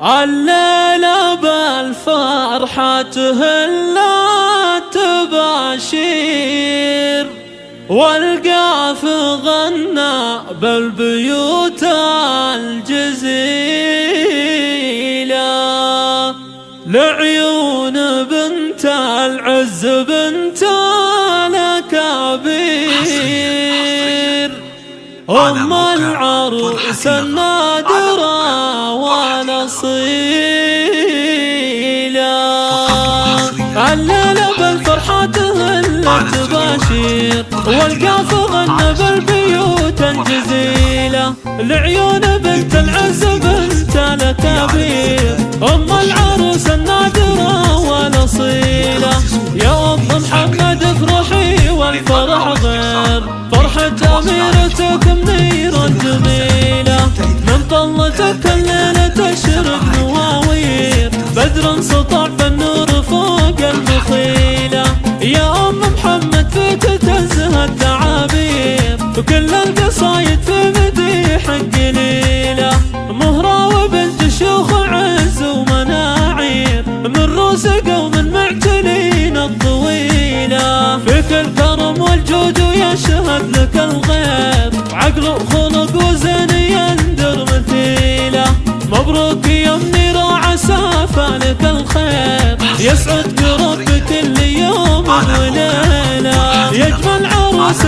الليلة بالفرحة تهلا تباشير، والقاف غنى بالبيوت الجزيلة، لعيون بنت العز بنت الكبير، أم العروس النادرة ونصيلة. الليلة بالفرحة تهلا تباشير، والقاف غنى بالبيوت الجزيلة، لعيون بنت العز بنت الكبير، أم العروس النادرة ونصيلة. يا أم محمد افرحي والفرح غير فرحة أميرتك منيرة جميلة، من طلتك الليلة تشرق نواوير، بدر سطع بالنور فوق المخيلة. يا أم محمد فيك تزهى التعابير، وكل القصايد في مديحك قليلة، مهرة وبنت شيوخ عز ومناعير، من روس قوم معتلين الطويلة، فيك الكرم والجود ويشهد لك الغير، عقل وخلق وزين يندر مثيله. مبروك يا منيرة عسى فالك الخير، يسعدك رب كل يوم وليلة، يجمل عروس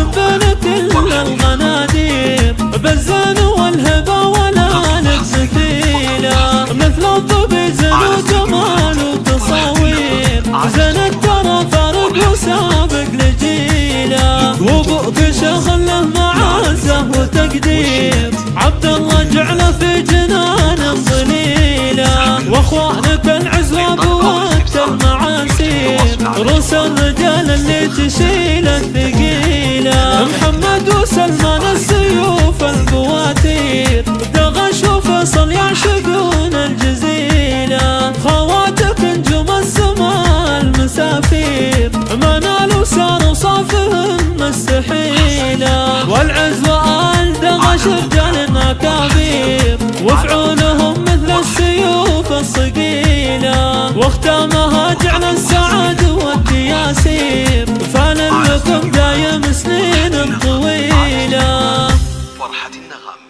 بين كل الغنادير، بالزين والهبة ولا مثيله، مثل الظبي زين وجمال وتصاوير، زينك ترى فارق وسابق لجيله، وابوك شغل له معزه وتقدير، عبد الله جعله في جنان ظليله، واخوانك العز وابوات المعاسير، روس الرجال اللي تشيل الثقيله، محمد وسلمان السيوف القواتير، دغش وفيصل يعشقون الجزيله، خواتك نجوم السماء المسافير، ما نالوا ساروا صافهم مستحيله، والعز وآل دغش رجال اكابير، وفعولهم مثل السيوف الصقيله، واختامها جعل السعد والتياسير، فان لكم دايم سنين طويله. فرحة النغم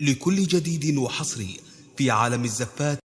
لكل جديد وحصري في عالم الزفات.